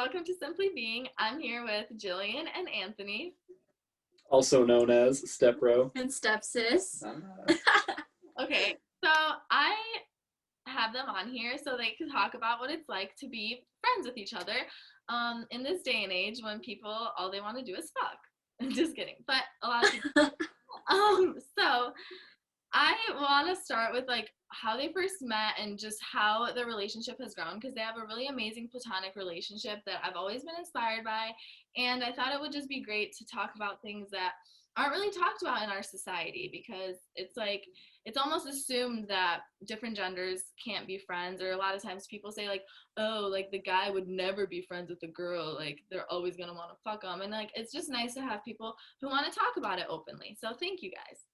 welcome to Simply Being. I'm here with Jillian and Anthony. Also known as Stepbro. And Stepsis. Okay, so I have them on here so they can talk about what it's like to be friends with each other in this day and age when people, all they want to do is fuck. Just kidding. But a lot of people. So I want to start with like how they first met and just how their relationship has grown, because they have a really amazing platonic relationship that I've always been inspired by, and I thought it would just be great to talk about things that aren't really talked about in our society, because it's like it's almost assumed that different genders can't be friends, or a lot of times people say like, oh, like the guy would never be friends with the girl, like they're always gonna want to fuck them, and like it's just nice to have people who want to talk about it openly. So thank you guys.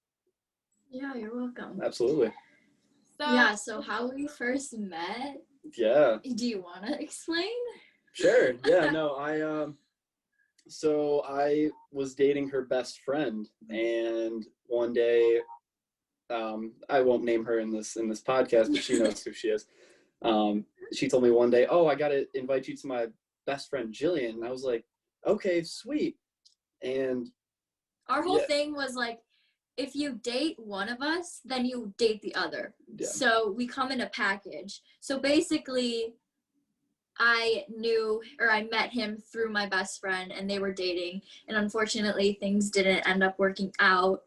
Yeah, you're welcome. Absolutely. So how we first met? Yeah. Do you want to explain? Sure. Yeah, no, so I was dating her best friend, and one day, I won't name her in this podcast, but she knows who she is. She told me one day, oh, I got to invite you to my best friend, Jillian. And I was like, okay, sweet. And our whole thing was like, if you date one of us, then you date the other. Yeah. So we come in a package. So basically, I met him through my best friend, and they were dating. And unfortunately, things didn't end up working out.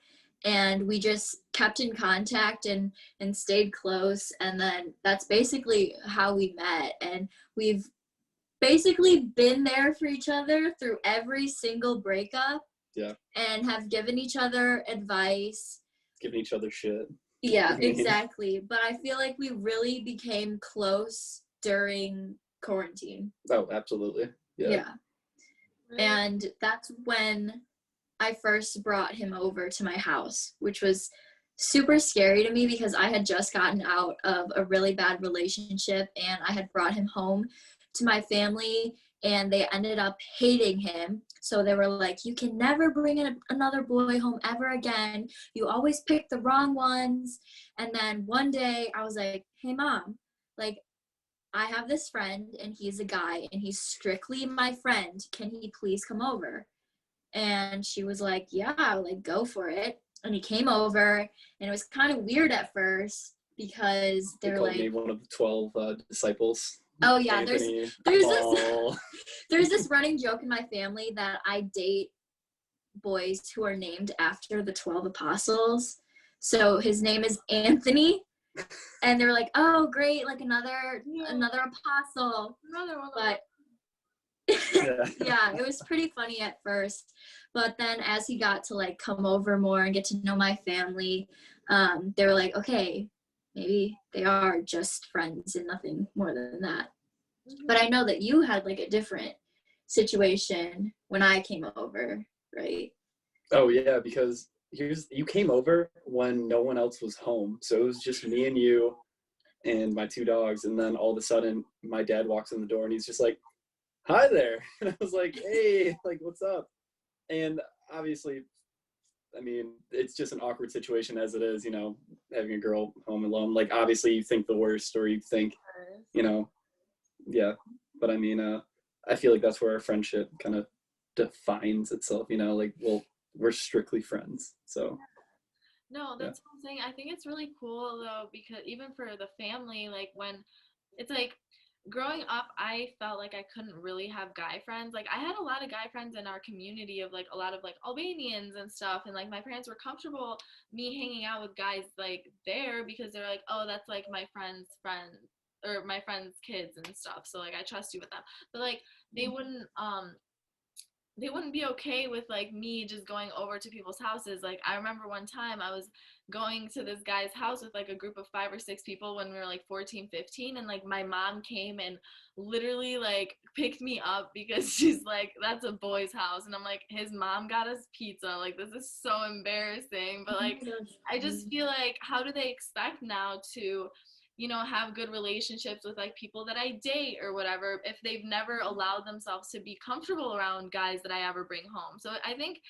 And we just kept in contact and stayed close. And then that's basically how we met. And we've basically been there for each other through every single breakup. Yeah. And have given each other advice. Giving each other shit. Yeah, exactly. But I feel like we really became close during quarantine. Oh, absolutely. Yeah. And that's when I first brought him over to my house, which was super scary to me because I had just gotten out of a really bad relationship, and I had brought him home to my family, and they ended up hating him. So they were like, you can never bring another boy home ever again. You always pick the wrong ones. And then one day I was like, hey, Mom, like, I have this friend, and he's a guy, and he's strictly my friend. Can he please come over? And she was like, yeah, like, go for it. And he came over, and it was kind of weird at first because they're like, me one of the 12 disciples. Oh yeah, Anthony, there's this running joke in my family that I date boys who are named after the 12 apostles. So his name is Anthony, and they're like, "Oh, great, like another apostle." Another one. But yeah, it was pretty funny at first. But then as he got to like come over more and get to know my family, they were like, okay, maybe they are just friends and nothing more than that. Mm-hmm. But I know that you had like a different situation when I came over, right? Oh yeah, because you came over when no one else was home. So it was just me and you and my two dogs. And then all of a sudden my dad walks in the door and he's just like, hi there. And I was like, hey, like, what's up? And obviously, I mean, it's just an awkward situation as it is, you know, having a girl home alone. Like, obviously you think the worst, or you think, you know, yeah. But I mean, I feel like that's where our friendship kind of defines itself, you know, like, well, we're strictly friends. So. No, that's what I'm saying. I think it's really cool though, because even for the family, like when it's like, growing up, I felt like I couldn't really have guy friends. Like, I had a lot of guy friends in our community of, like, a lot of, like, Albanians and stuff. And, like, my parents were comfortable me hanging out with guys, like, there because they're like, oh, that's, like, my friend's friend or my friend's kids and stuff. So, like, I trust you with them. But, like, they wouldn't be okay with like me just going over to people's houses. Like, I remember one time I was going to this guy's house with like a group of 5 or 6 people when we were like 14, 15, and like my mom came and literally like picked me up because she's like, that's a boy's house. And I'm like, his mom got us pizza. Like, this is so embarrassing. But like, I just feel like, how do they expect now to, you know, have good relationships with like people that I date or whatever if they've never allowed themselves to be comfortable around guys that I ever bring home? So I think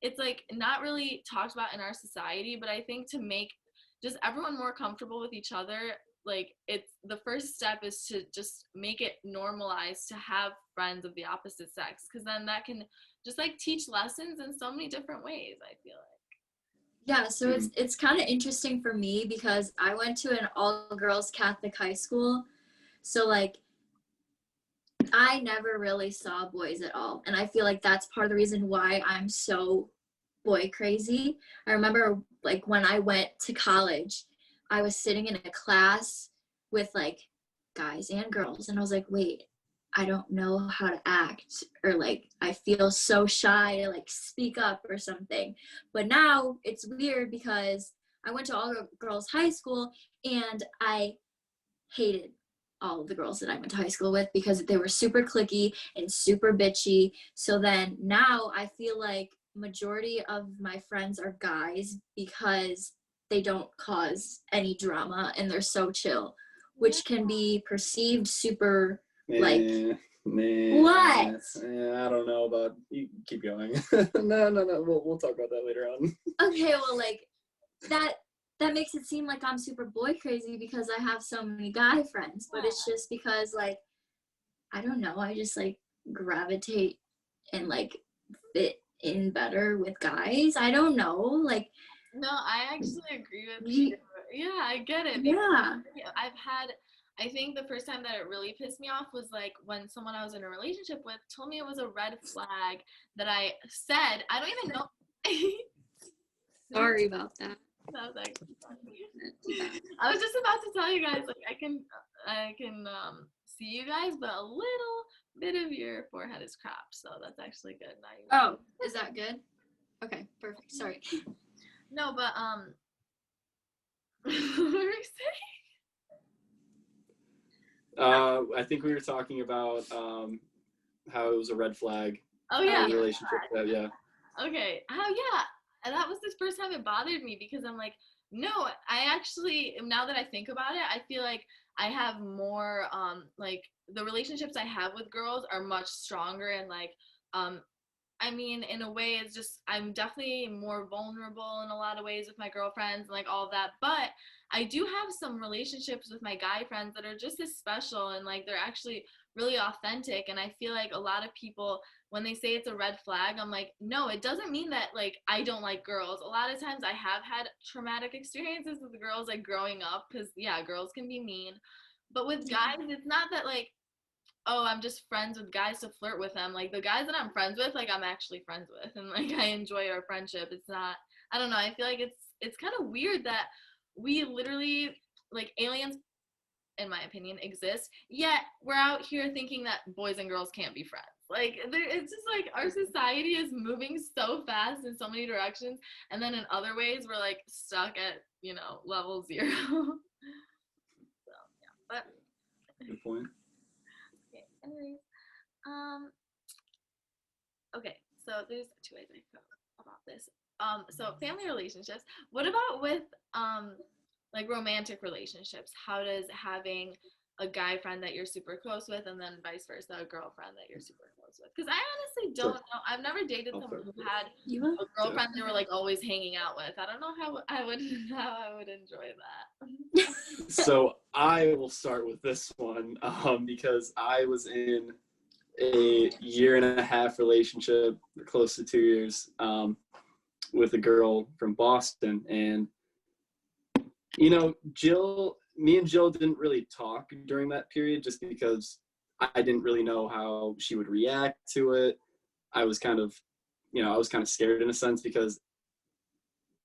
it's like not really talked about in our society, but I think to make just everyone more comfortable with each other, like it's the first step is to just make it normalized to have friends of the opposite sex, because then that can just like teach lessons in so many different ways, I feel like. Yeah, so it's kind of interesting for me because I went to an all-girls Catholic high school. So like I never really saw boys at all. And I feel like that's part of the reason why I'm so boy crazy. I remember like when I went to college, I was sitting in a class with like guys and girls, and I was like, wait, I don't know how to act, or like I feel so shy to like speak up or something. But now it's weird because I went to all girls high school and I hated all of the girls that I went to high school with because they were super cliquey and super bitchy. So then now I feel like majority of my friends are guys because they don't cause any drama and they're so chill, which can be perceived super like what? I don't know about you. Keep going. No. We'll talk about that later on. Okay, well, like that makes it seem like I'm super boy crazy because I have so many guy friends, but it's just because like I don't know, I just like gravitate and like fit in better with guys. I don't know, like No, I actually agree with you. Yeah, I get it. Yeah. I think the first time that it really pissed me off was like when someone I was in a relationship with told me it was a red flag that I said, I don't even know. Sorry about that. That was actually funny. I was just about to tell you guys, like I can see you guys, but a little bit of your forehead is cropped, so that's actually good. Oh, is that good? Okay, perfect. Sorry. No, but what were we saying? I think we were talking about how it was a red flag. Oh yeah. Relationship. Yeah. Okay. How yeah. And that was the first time it bothered me because I'm like, no, I actually, now that I think about it, I feel like I have more, like the relationships I have with girls are much stronger and like, I mean, in a way, it's just, I'm definitely more vulnerable in a lot of ways with my girlfriends and like all of that. But I do have some relationships with my guy friends that are just as special and like they're actually really authentic. And I feel like a lot of people, when they say it's a red flag, I'm like, no, it doesn't mean that like I don't like girls. A lot of times I have had traumatic experiences with girls like growing up because yeah, girls can be mean. But with guys, it's not that like, oh, I'm just friends with guys to flirt with them. Like the guys that I'm friends with, like I'm actually friends with, and like I enjoy our friendship. It's not. I don't know. I feel like it's kind of weird that we literally like aliens, in my opinion, exist. Yet we're out here thinking that boys and girls can't be friends. Like it's just like our society is moving so fast in so many directions, and then in other ways we're like stuck at level 0. So yeah, but good point. Okay, anyways, okay, so there's 2 ways I can go about this. So family relationships. What about with like romantic relationships? How does having a guy friend that you're super close with and then vice versa, a girlfriend that you're super close with? Because I honestly don't know. I've never dated someone who had a girlfriend they were like always hanging out with. I don't know how I would enjoy that. So I will start with this one because I was in a 1.5 year relationship, close to 2 years, with a girl from Boston. And, me and Jill didn't really talk during that period just because I didn't really know how she would react to it. I was kind of scared in a sense because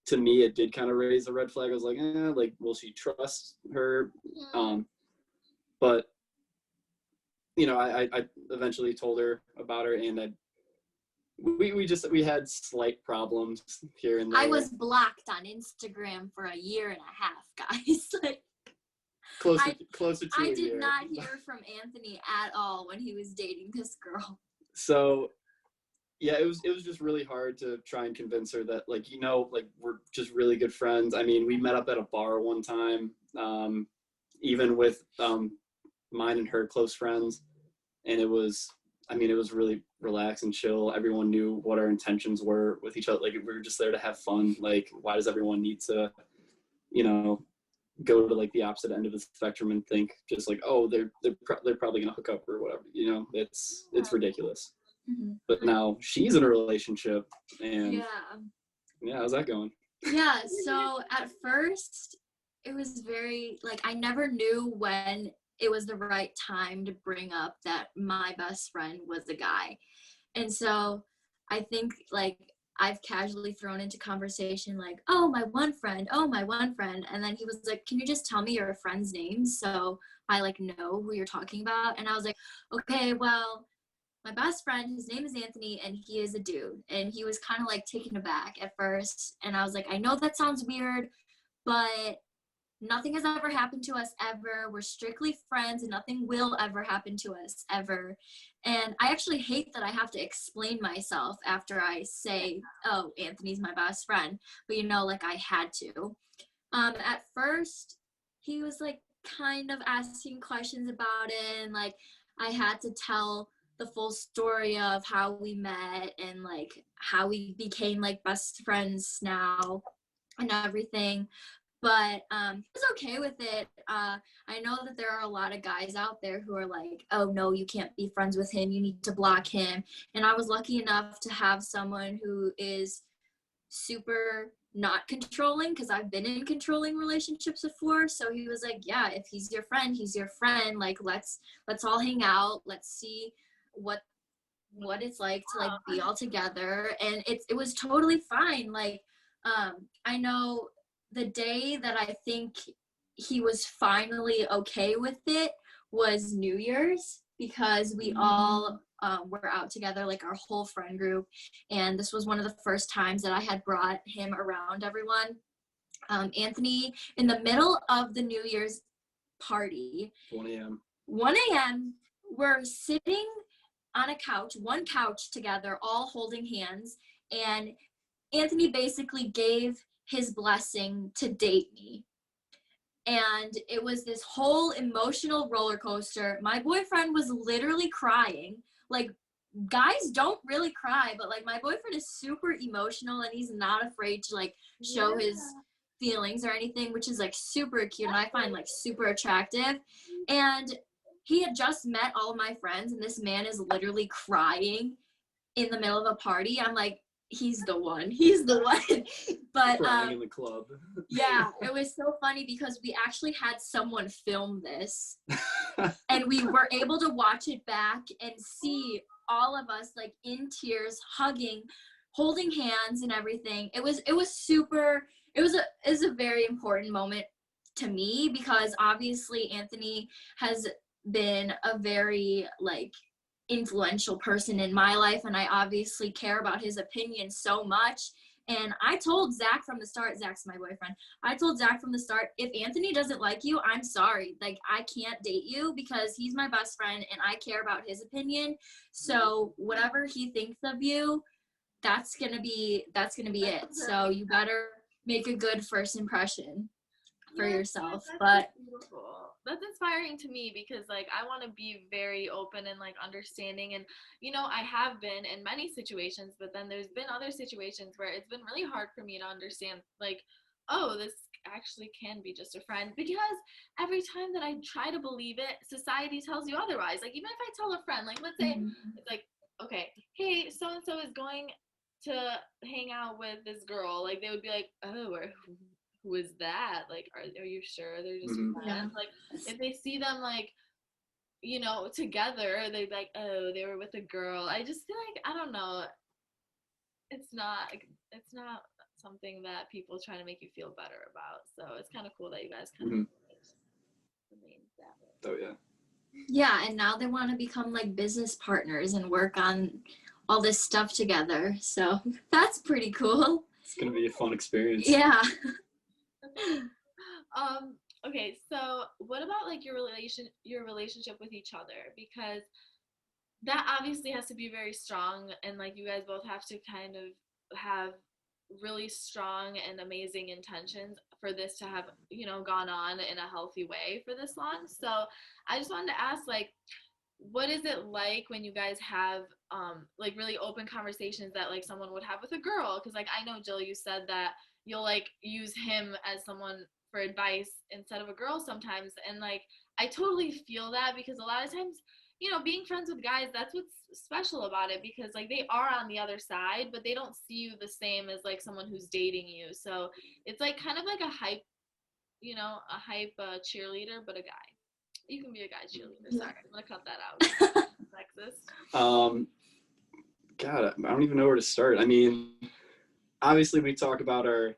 to me, it did kind of raise a red flag. I was like, will she trust her? But I eventually told her about her, and we had slight problems here and there. I was blocked on Instagram for 1.5 years, guys. Like closer to a year. I did not hear from Anthony at all when he was dating this girl. So yeah, it was just really hard to try and convince her that like we're just really good friends. I mean, we met up at a bar one time, even with mine and her close friends, and it was really relaxed and chill. Everyone knew what our intentions were with each other. Like we were just there to have fun. Like why does everyone need to go to like the opposite end of the spectrum and think just like, oh, they're probably gonna hook up or whatever, you know. It's ridiculous. Mm-hmm. But now she's in a relationship, and yeah, how's that going? Yeah, so at first it was very like I never knew when it was the right time to bring up that my best friend was a guy. And so I think like I've casually thrown into conversation like, oh, my one friend, oh, my one friend. And then he was like, can you just tell me your friend's name so I like know who you're talking about? And I was like, okay, well, my best friend, his name is Anthony, and he is a dude. And he was kind of like taken aback at first. And I was like, I know that sounds weird, but nothing has ever happened to us ever. We're strictly friends and nothing will ever happen to us ever. And I actually hate that I have to explain myself after I say, oh, Anthony's my best friend. But you know, like I had to. At first, he was like kind of asking questions about it. And like I had to tell the full story of how we met and like how we became like best friends now and everything. But he was okay with it. I know that there are a lot of guys out there who are like, oh no, you can't be friends with him, you need to block him. And I was lucky enough to have someone who is super not controlling, because I've been in controlling relationships before. So he was like, yeah, if he's your friend, he's your friend. Like let's all hang out, let's see what it's like to like be all together. And it was totally fine. Like I know the day that I think he was finally okay with it was New Year's, because we all were out together, like our whole friend group. And this was one of the first times that I had brought him around everyone. Anthony, in the middle of the New Year's party, 1 a.m. we're sitting on a couch, one couch together, all holding hands. And Anthony basically gave his blessing to date me. And it was this whole emotional roller coaster. My boyfriend was literally crying. Like, guys don't really cry, but like my boyfriend is super emotional and he's not afraid to like show his feelings or anything, which is like super cute and I find like super attractive. And he had just met all of my friends and this man is literally crying in the middle of a party. I'm like, he's the one. But crying in the club. Yeah, it was so funny because we actually had someone film this and we were able to watch it back and see all of us like in tears, hugging, holding hands and everything. It was a very important moment to me, because obviously Anthony has been a very like influential person in my life, and I obviously care about his opinion so much. And I told Zach from the start, Zach's my boyfriend, I told Zach from the start, if Anthony doesn't like you, I'm sorry. Like, I can't date you because he's my best friend and I care about his opinion. So whatever he thinks of you, that's gonna be it. So you better make a good first impression for yourself. But beautiful. That's inspiring to me because like I want to be very open and like understanding, and you know I have been in many situations, but then there's been other situations where it's been really hard for me to understand like, oh, this actually can be just a friend, because every time that I try to believe it, society tells you otherwise. Like even if I tell a friend, like let's say it's like, okay, hey, so and so is going to hang out with this girl, like they would be like, oh, or who is that? Like, are you sure they're just friends? Yeah. Like, if they see them, like, you know, together, they'd be like, oh, they were with a girl. I just feel like, I don't know, it's not something that people try to make you feel better about. So it's kind of cool that you guys kind of remain that way. Oh, yeah. Yeah, and now they want to become like business partners and work on all this stuff together. So that's pretty cool. It's going to be a fun experience. Yeah. Okay, so what about like your relationship with each other? Because that obviously has to be very strong, and like you guys both have to kind of have really strong and amazing intentions for this to have, you know, gone on in a healthy way for this long. So I just wanted to ask, like, what is it like when you guys have like really open conversations that like someone would have with a girl? Because like I know, Jill, you said that you'll like use him as someone for advice instead of a girl sometimes. And like I totally feel that, because a lot of times, you know, being friends with guys, that's what's special about it, because like they are on the other side, but they don't see you the same as like someone who's dating you. So it's like kind of like a hype, you know, a hype cheerleader, but a guy. You can be a guy cheerleader. Sorry, I'm gonna cut that out. Sexist. God, I don't even know where to start. I mean, obviously we talk about our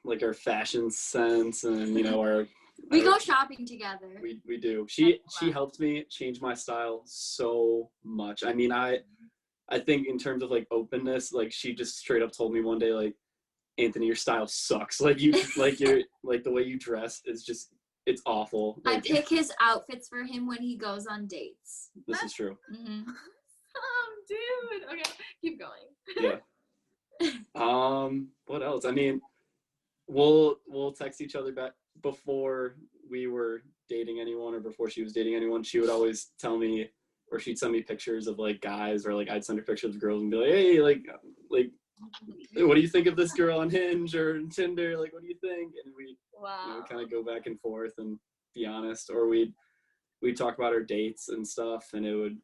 like our fashion sense, and you know, our we go shopping together. We do. She helped me change my style so much. I mean, I think in terms of like openness, like she just straight up told me one day, like, Anthony, your style sucks. Like you like you're like the way you dress is just, it's awful. Like, I pick his outfits for him when he goes on dates. This is true. Mm-hmm. Dude. Okay, keep going. Yeah. What else? I mean, we'll text each other back. Before we were dating anyone, or before she was dating anyone, she would always tell me, or she'd send me pictures of like guys, or like I'd send her pictures of girls and be like, hey, like what do you think of this girl on Hinge or Tinder? Like, what do you think? And we you know, kind of go back and forth and be honest, or we'd talk about our dates and stuff, and it would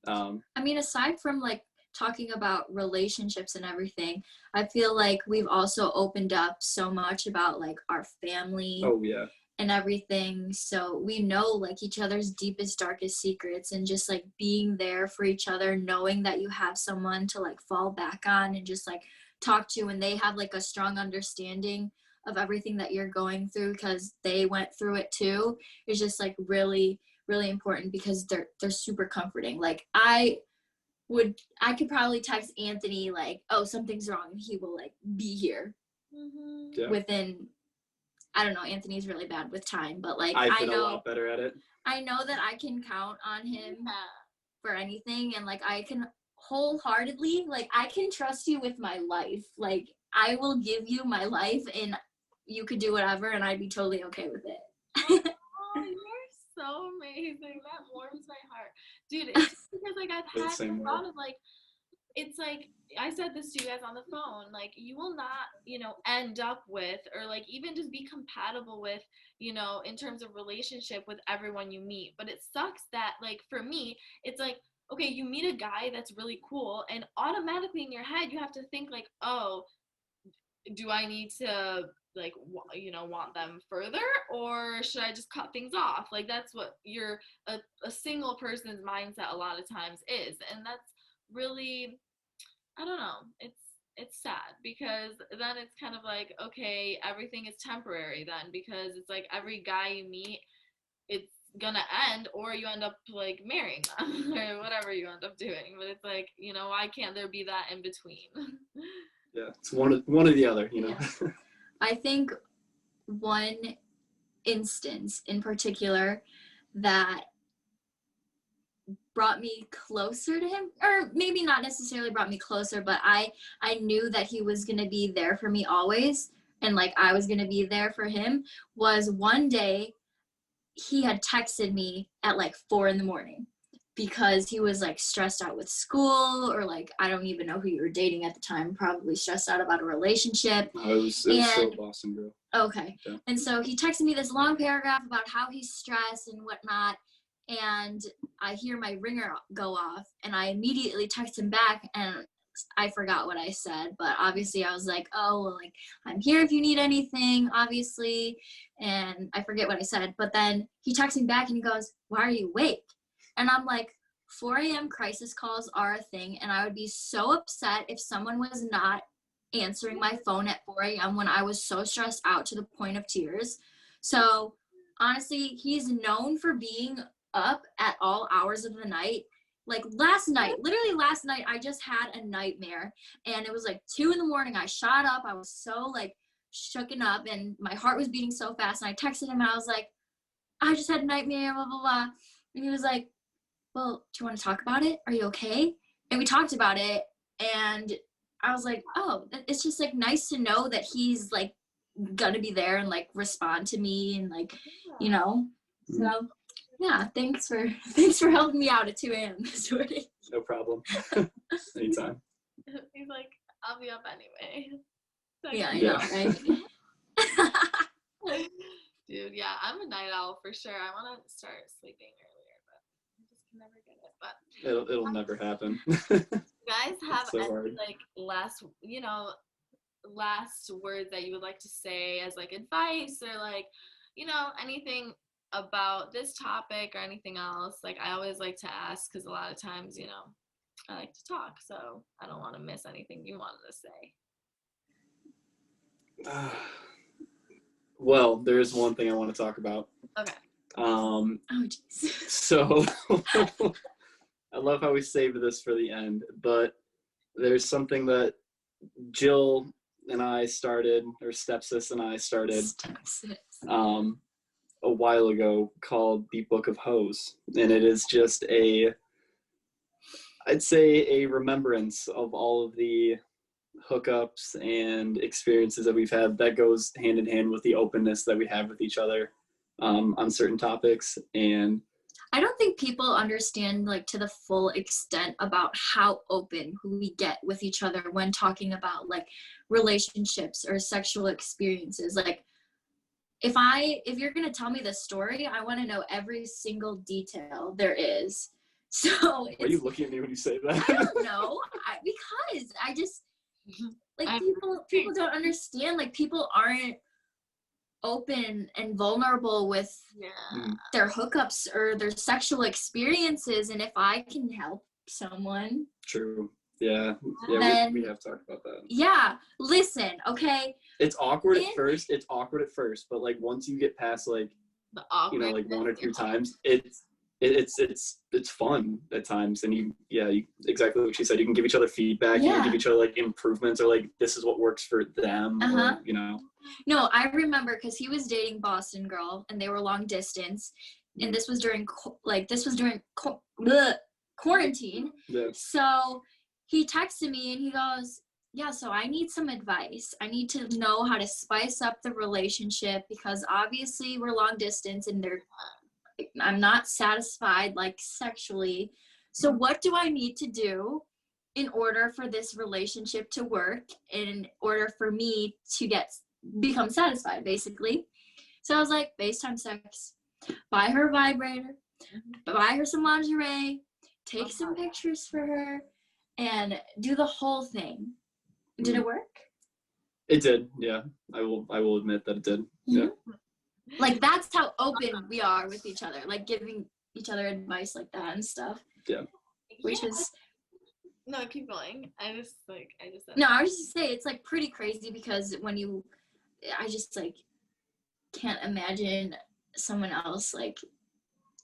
I mean, aside from like talking about relationships and everything, I feel like we've also opened up so much about like our family. Oh yeah. And everything, so we know like each other's deepest, darkest secrets, and just like being there for each other, knowing that you have someone to like fall back on and just like talk to, and they have like a strong understanding of everything that you're going through because they went through it too, is just like really, really important, because they're super comforting. Like I could probably text Anthony like, oh, something's wrong, and he will like be here within, I don't know, Anthony's really bad with time, but like I've been a lot better at it. I know that I can count on him for anything, and like I can wholeheartedly, like I can trust you with my life. Like I will give you my life, and you could do whatever, and I'd be totally okay with it. Oh, you're so amazing. That warms my heart, dude. It's just because like I've had the thought of like, it's like I said this to you guys on the phone, like you will not, you know, end up with, or like even just be compatible with, you know, in terms of relationship with everyone you meet. But it sucks that like for me, it's like, okay, you meet a guy that's really cool, and automatically in your head you have to think like, oh, do I need to like you know, want them further, or should I just cut things off? Like that's what a single person's mindset a lot of times is, and that's really, I don't know, it's sad, because then it's kind of like, okay, everything is temporary then, because it's like every guy you meet, it's gonna end, or you end up like marrying them or whatever you end up doing. But it's like, you know, why can't there be that in between? Yeah, it's one or the other, you know. Yeah. I think one instance in particular that brought me closer to him, or maybe not necessarily brought me closer, but I knew that he was going to be there for me always, and like I was going to be there for him, was one day he had texted me at like 4 a.m. because he was like stressed out with school, or like I don't even know who you were dating at the time, probably stressed out about a relationship. It was still Boston girl. Okay. Yeah. And so he texted me this long paragraph about how he's stressed and whatnot, and I hear my ringer go off, and I immediately text him back, and I forgot what I said, but obviously I was like, oh, well, like, I'm here if you need anything, obviously, and I forget what I said, but then he texts me back and he goes, why are you awake? And I'm like, 4 a.m. crisis calls are a thing, and I would be so upset if someone was not answering my phone at 4 a.m. when I was so stressed out to the point of tears. So honestly, he's known for being up at all hours of the night. Like literally last night, I just had a nightmare, and it was like 2 a.m. I shot up. I was so like shooken up, and my heart was beating so fast. And I texted him, and I was like, I just had a nightmare, blah, blah, blah. And he was like, well, do you want to talk about it? Are you okay? And we talked about it, and I was like, oh, it's just like nice to know that he's like gonna be there and like respond to me, and like, you know. So yeah, thanks for helping me out at 2 a.m. this morning. No problem. Anytime. He's like, I'll be up anyway. Yeah, I know, right? Dude, yeah, I'm a night owl for sure. I want to start sleeping earlier, but I just can never get it. But It'll never happen. you guys have so any hard. like last words that you would like to say as like advice or like, anything about this topic or anything else? Like I always like to ask because a lot of times, I like to talk, so I don't want to miss anything you wanted to say. Well, there is one thing I want to talk about. Okay. Oh, jeez. So I love how we saved this for the end, but there's something that Jill and I started, or stepsis and I started, a while ago called the Book of Hoes, and it is just I'd say a remembrance of all of the hookups and experiences that we've had that goes hand in hand with the openness that we have with each other on certain topics. And I don't think people understand like to the full extent about how open we get with each other when talking about like relationships or sexual experiences. Like if you're going to tell me the story, I want to know every single detail there is. So why are you looking at me when you say that? I don't know. Because I just like people don't understand, like people aren't open and vulnerable with their hookups or their sexual experiences, and if I can help someone, true, yeah, then, we have talked about that. Yeah, listen, okay, it's awkward at first, but like once you get past like the awkward, like one or two times, it's fun at times. And you exactly what she said, you can give each other feedback, you can give each other like improvements, or like this is what works for them, or, No, I remember because he was dating Boston girl and they were long distance, and this was during quarantine. So he texted me and he goes, yeah, so I need some advice. I need to know how to spice up the relationship because obviously we're long distance and I'm not satisfied like sexually. So what do I need to do in order for this relationship to work, in order for me to become satisfied, basically? So I was like, FaceTime sex, buy her a vibrator, buy her some lingerie, take some pictures for her, and do the whole thing. Did it work? It did, yeah. I will admit that it did. Yeah. Like that's how open we are with each other, like giving each other advice like that and stuff. Yeah. Which is no, keep going. I just no, I was just say it's like pretty crazy because I just like can't imagine someone else like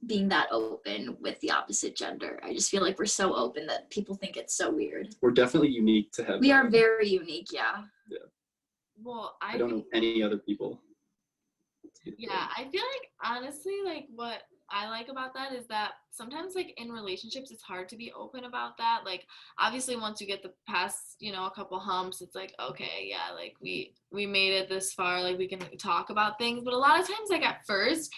being that open with the opposite gender. I just feel like we're so open that people think it's so weird. We're definitely unique to have. We are very unique, yeah. Yeah. Well, I don't know any other people. Yeah, I feel like honestly, like what I like about that is that sometimes like in relationships it's hard to be open about that. Like obviously once you get past a couple humps, it's like okay, yeah, like we made it this far, like we can talk about things. But a lot of times like at first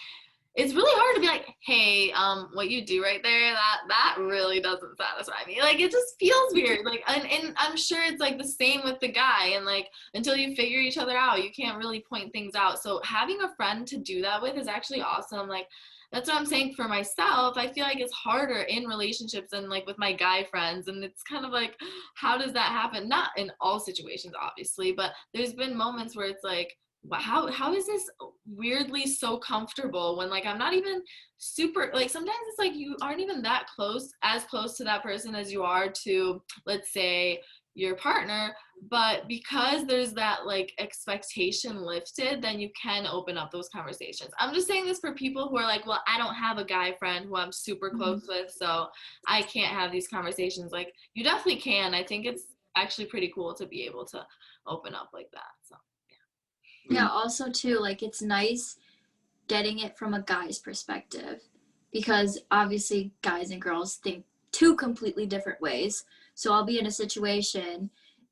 it's really hard to be like, hey, what you do right there, that really doesn't satisfy me. Like, it just feels weird. Like, and I'm sure it's like the same with the guy. And like, until you figure each other out, you can't really point things out. So having a friend to do that with is actually awesome. Like, that's what I'm saying for myself. I feel like it's harder in relationships than like with my guy friends. And it's kind of like, how does that happen? Not in all situations, obviously, but there's been moments where it's like, how is this weirdly so comfortable when like I'm not even super, like sometimes it's like you aren't even that as close to that person as you are to, let's say, your partner, but because there's that like expectation lifted, then you can open up those conversations. I'm just saying this for people who are like, well, I don't have a guy friend who I'm super close with, so I can't have these conversations. Like you definitely can. I think it's actually pretty cool to be able to open up like that. So yeah, also too, like it's nice getting it from a guy's perspective because obviously guys and girls think two completely different ways. So I'll be in a situation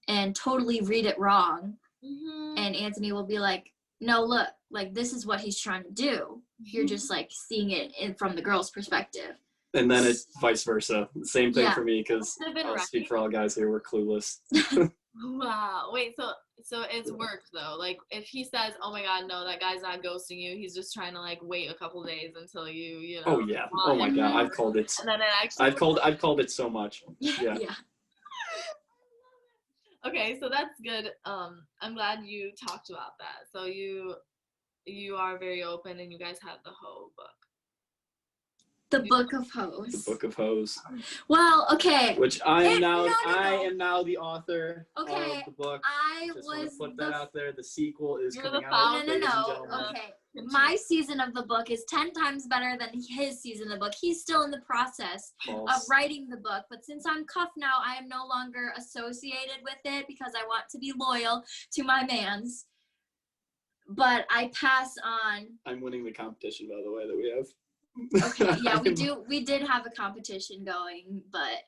and totally read it wrong, and Anthony will be like, no, look, like this is what he's trying to do. You're just like seeing it from the girl's perspective. And then it's vice versa. Same thing for me, because I'll speak for all guys here, we're clueless. Wow. Wait, so it's worked though. Like if he says, "Oh my God, no, that guy's not ghosting you. He's just trying to like wait a couple days until you Oh know, yeah. want Oh my him God. more." I've called it. And then it actually I've called it so much. Yeah. Yeah. Okay, so that's good. I'm glad you talked about that. So you are very open and you guys have the whole book. The Book of The Hoes. Book of Hoes. Well, okay. Which I am now. no. I am now the author Okay, of the book. I Just want was to put that out there. The sequel is You're coming the out. founder. Ladies and No. gentlemen. Okay. My season of the book is 10 times better than his season of the book. He's still in the process of False. writing the book, but since I'm cuffed now, I am no longer associated with it because I want to be loyal to my mans. But I pass on. I'm winning the competition, by the way, that we have. Okay, yeah, we did have a competition going, but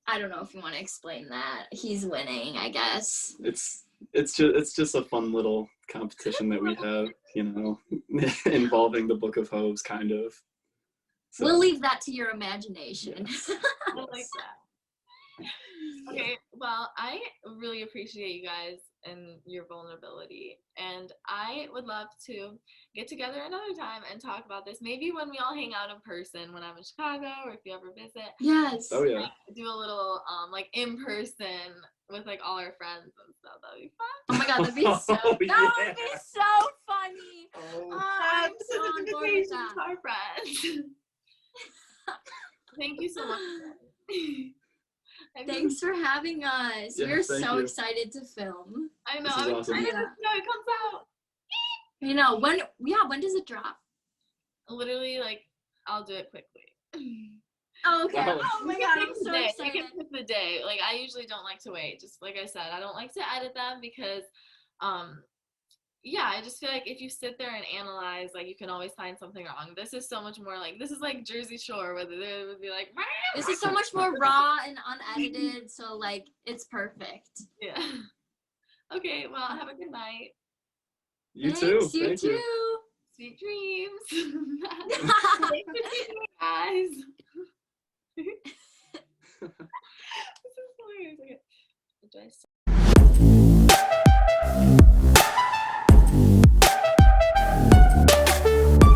I don't know if you want to explain that. He's winning, I guess. It's just a fun little competition that we have, you know, involving the Book of Hoes, kind of. So. We'll leave that to your imagination. Yes. I like that. Okay, well, I really appreciate you guys and your vulnerability. And I would love to get together another time and talk about this. Maybe when we all hang out in person when I'm in Chicago or if you ever visit. Yes. Oh yeah. Do a little like in person with like all our friends and stuff. That'd be fun. Oh my God, that'd be so. Oh, That would yeah. be so funny. Oh. I'm This so is on an board with invitation that. to our friends. Thank you so much. Thanks for having us. Yeah, We're thank so you. excited to film. I know. This is I'm awesome. excited Yeah. to know it comes out. You know, when does it drop? Literally, like, I'll do it quickly. Oh, okay. Wow. Oh my We God, can I'm pick the so day. excited. We can pick the day. Like, I usually don't like to wait. Just like I said, I don't like to edit them because, yeah, I just feel like if you sit there and analyze, like, you can always find something wrong. This is so much more like, this is like Jersey Shore, where they would be like, This is so much more raw and unedited, so like it's perfect. yeah. Okay, well, have a good night. You Thanks, too. you Thank too. you. Sweet dreams. Thanks for tuning in, guys. This is hilarious. Okay. Do I